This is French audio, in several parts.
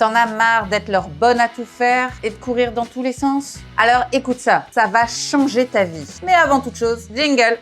T'en as marre d'être leur bonne à tout faire et de courir dans tous les sens? Alors écoute ça va changer ta vie. Mais avant toute chose, jingle!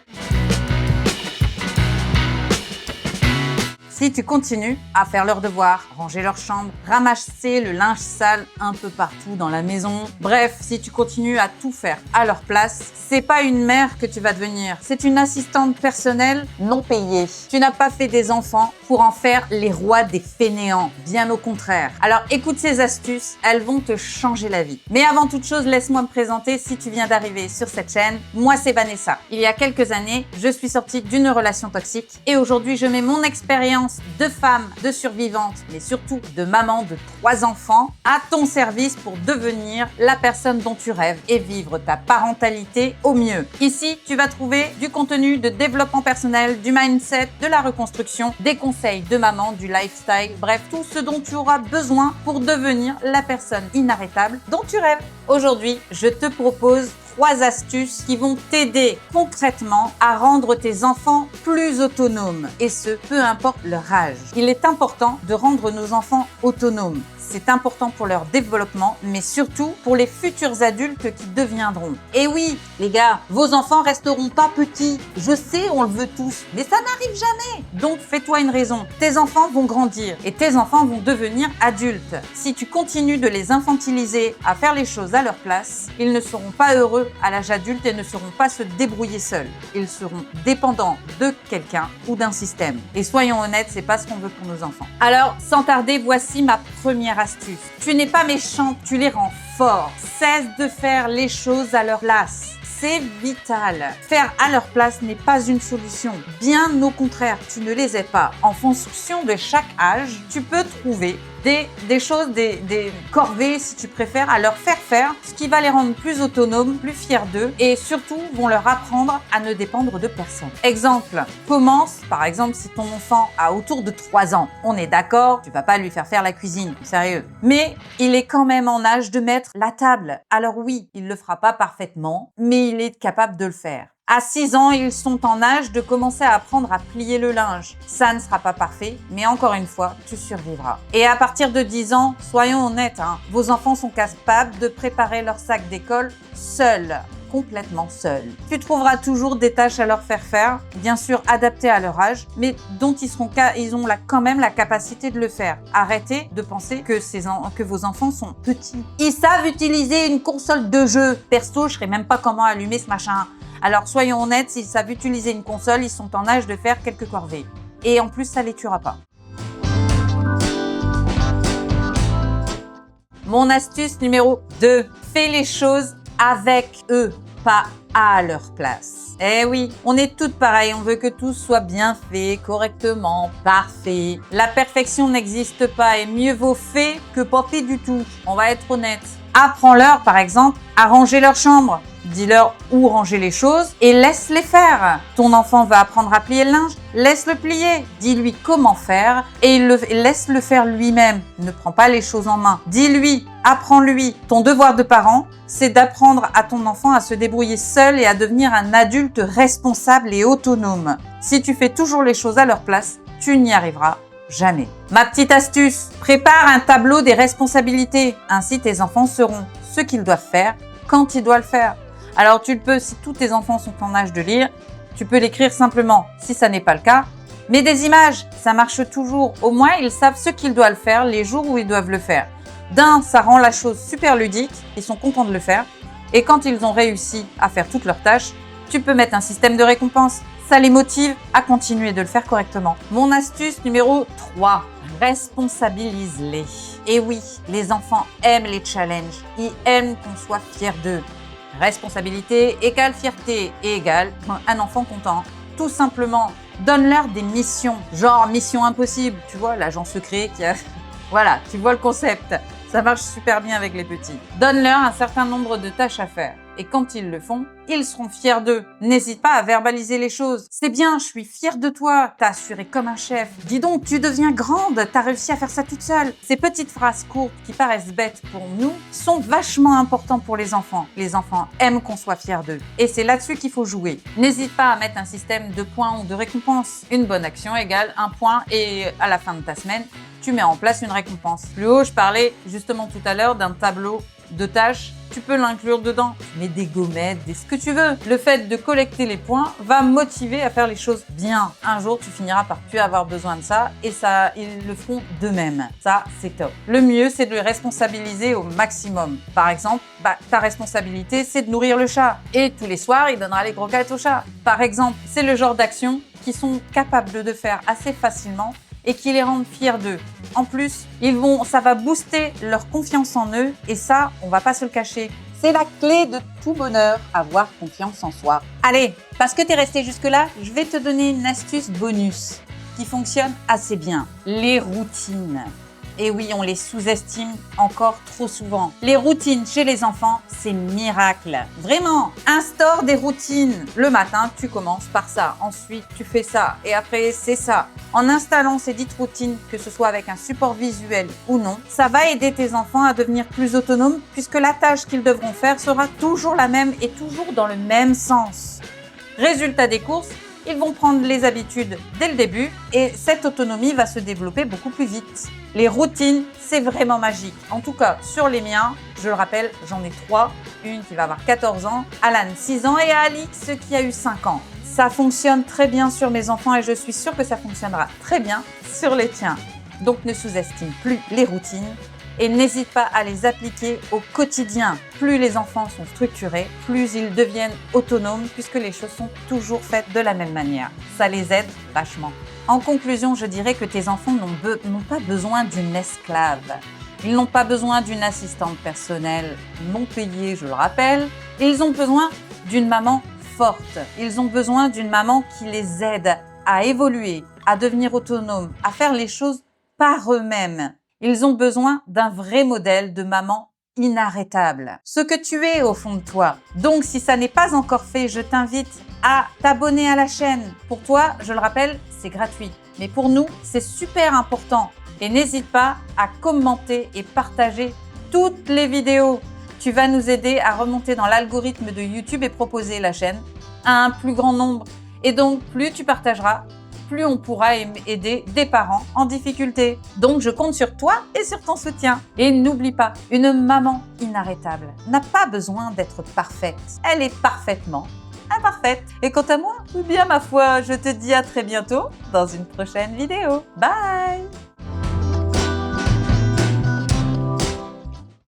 Si tu continues à faire leurs devoirs, ranger leur chambre, ramasser le linge sale un peu partout dans la maison, bref, si tu continues à tout faire à leur place, c'est pas une mère que tu vas devenir, c'est une assistante personnelle non payée. Tu n'as pas fait des enfants pour en faire les rois des fainéants, bien au contraire. Alors écoute ces astuces, elles vont te changer la vie. Mais avant toute chose, laisse-moi me présenter si tu viens d'arriver sur cette chaîne. Moi, c'est Vanessa. Il y a quelques années, je suis sortie d'une relation toxique et aujourd'hui, je mets mon expérience de femme, de survivante, mais surtout de maman de 3 enfants à ton service pour devenir la personne dont tu rêves et vivre ta parentalité au mieux. Ici, tu vas trouver du contenu de développement personnel, du mindset, de la reconstruction, des conseils de maman, du lifestyle, bref, tout ce dont tu auras besoin pour devenir la personne inarrêtable dont tu rêves. Aujourd'hui, je te propose 3 astuces qui vont t'aider concrètement à rendre tes enfants plus autonomes, et ce, peu importe leur âge. Il est important de rendre nos enfants autonomes. C'est important pour leur développement, mais surtout pour les futurs adultes qui deviendront. Et oui, les gars, vos enfants resteront pas petits. Je sais, on le veut tous, mais ça n'arrive jamais. Donc, fais-toi une raison. Tes enfants vont grandir et tes enfants vont devenir adultes. Si tu continues de les infantiliser à faire les choses à leur place, ils ne seront pas heureux à l'âge adulte et ne sauront pas se débrouiller seuls. Ils seront dépendants de quelqu'un ou d'un système. Et soyons honnêtes, c'est pas ce qu'on veut pour nos enfants. Alors, sans tarder, voici ma première astuce. Tu n'es pas méchante, tu les rends forts. Cesse de faire les choses à leur place. C'est vital. Faire à leur place n'est pas une solution. Bien au contraire, tu ne les aides pas. En fonction de chaque âge, tu peux trouver des choses, des corvées, si tu préfères, à leur faire ce qui va les rendre plus autonomes, plus fiers d'eux et surtout vont leur apprendre à ne dépendre de personne. Exemple, commence, par exemple, si ton enfant a autour de 3 ans. On est d'accord, tu vas pas lui faire la cuisine, sérieux. Mais il est quand même en âge de mettre la table. Alors oui, il le fera pas parfaitement, mais il est capable de le faire. À 6 ans, ils sont en âge de commencer à apprendre à plier le linge. Ça ne sera pas parfait, mais encore une fois, tu survivras. Et à partir de 10 ans, soyons honnêtes, vos enfants sont capables de préparer leur sac d'école seuls. Complètement seuls. Tu trouveras toujours des tâches à leur faire, bien sûr adaptées à leur âge, mais dont ils ont quand même la capacité de le faire. Arrêtez de penser que vos enfants sont petits. Ils savent utiliser une console de jeu. Perso, je ne sais même pas comment allumer ce machin. Alors soyons honnêtes, s'ils savent utiliser une console, ils sont en âge de faire quelques corvées. Et en plus, ça les tuera pas. Mon astuce numéro 2. Fais les choses avec eux, pas à leur place. Eh oui, on est toutes pareilles, on veut que tout soit bien fait, correctement, parfait. La perfection n'existe pas et mieux vaut fait que pas fait du tout. On va être honnête. Apprends-leur, par exemple, à ranger leur chambre. Dis-leur où ranger les choses et laisse-les faire. Ton enfant va apprendre à plier le linge, laisse-le plier. Dis-lui comment faire et laisse-le faire lui-même. Ne prends pas les choses en main. Dis-lui, apprends-lui. Ton devoir de parent, c'est d'apprendre à ton enfant à se débrouiller seul et à devenir un adulte responsable et autonome. Si tu fais toujours les choses à leur place, tu n'y arriveras jamais. Ma petite astuce, prépare un tableau des responsabilités. Ainsi, tes enfants sauront ce qu'ils doivent faire quand ils doivent le faire. Alors tu peux, si tous tes enfants sont en âge de lire, tu peux l'écrire simplement. Si ça n'est pas le cas, mets des images, ça marche toujours. Au moins, ils savent ce qu'ils doivent faire les jours où ils doivent le faire. Ça rend la chose super ludique, ils sont contents de le faire. Et quand ils ont réussi à faire toutes leurs tâches, tu peux mettre un système de récompense. Ça les motive à continuer de le faire correctement. Mon astuce numéro 3, responsabilise-les. Et oui, les enfants aiment les challenges, ils aiment qu'on soit fiers d'eux. Responsabilité égale fierté égale un enfant content. Tout simplement, donne-leur des missions, genre mission impossible, tu vois, l'agent secret qui a... Voilà, tu vois le concept. Ça marche super bien avec les petits. Donne-leur un certain nombre de tâches à faire. Et quand ils le font, ils seront fiers d'eux. N'hésite pas à verbaliser les choses. C'est bien, je suis fière de toi. T'as assuré comme un chef. Dis donc, tu deviens grande. T'as réussi à faire ça toute seule. Ces petites phrases courtes qui paraissent bêtes pour nous sont vachement importantes pour les enfants. Les enfants aiment qu'on soit fiers d'eux. Et c'est là-dessus qu'il faut jouer. N'hésite pas à mettre un système de points ou de récompenses. Une bonne action égale un point et à la fin de ta semaine, tu mets en place une récompense. Plus haut, je parlais justement tout à l'heure d'un tableau de tâches. Tu peux l'inclure dedans. Tu mets des gommettes, ce que tu veux. Le fait de collecter les points va motiver à faire les choses bien. Un jour, tu finiras par plus avoir besoin de ça et ça, ils le feront d'eux-mêmes. Ça, c'est top. Le mieux, c'est de les responsabiliser au maximum. Par exemple, ta responsabilité, c'est de nourrir le chat. Et tous les soirs, il donnera les croquettes au chat. Par exemple, c'est le genre d'action qu'ils sont capables de faire assez facilement et qui les rendent fiers d'eux. En plus, ça va booster leur confiance en eux et ça, on va pas se le cacher. C'est la clé de tout bonheur, avoir confiance en soi. Allez, parce que tu es resté jusque-là, je vais te donner une astuce bonus qui fonctionne assez bien. Les routines. Et oui, on les sous-estime encore trop souvent. Les routines chez les enfants, c'est miracle. Vraiment, instaure des routines. Le matin, tu commences par ça. Ensuite, tu fais ça. Et après, c'est ça. En installant ces dites routines, que ce soit avec un support visuel ou non, ça va aider tes enfants à devenir plus autonomes puisque la tâche qu'ils devront faire sera toujours la même et toujours dans le même sens. Résultat des courses, ils vont prendre les habitudes dès le début et cette autonomie va se développer beaucoup plus vite. Les routines, c'est vraiment magique. En tout cas, sur les miens, je le rappelle, j'en ai 3. Une qui va avoir 14 ans, Alan 6 ans et Alix qui a eu 5 ans. Ça fonctionne très bien sur mes enfants et je suis sûre que ça fonctionnera très bien sur les tiens. Donc ne sous-estime plus les routines et n'hésite pas à les appliquer au quotidien. Plus les enfants sont structurés, plus ils deviennent autonomes puisque les choses sont toujours faites de la même manière. Ça les aide vachement. En conclusion, je dirais que tes enfants n'ont pas besoin d'une esclave. Ils n'ont pas besoin d'une assistante personnelle non payée, je le rappelle. Ils ont besoin d'une maman forte. Ils ont besoin d'une maman qui les aide à évoluer, à devenir autonomes, à faire les choses par eux-mêmes. Ils ont besoin d'un vrai modèle de maman inarrêtable. Ce que tu es au fond de toi. Donc, si ça n'est pas encore fait, je t'invite à t'abonner à la chaîne. Pour toi, je le rappelle, c'est gratuit. Mais pour nous, c'est super important. Et n'hésite pas à commenter et partager toutes les vidéos. Tu vas nous aider à remonter dans l'algorithme de YouTube et proposer la chaîne à un plus grand nombre. Et donc, plus tu partageras, plus on pourra aider des parents en difficulté. Donc, je compte sur toi et sur ton soutien. Et n'oublie pas, une maman inarrêtable n'a pas besoin d'être parfaite. Elle est parfaitement imparfaite. Et quant à moi, eh bien ma foi, je te dis à très bientôt dans une prochaine vidéo. Bye!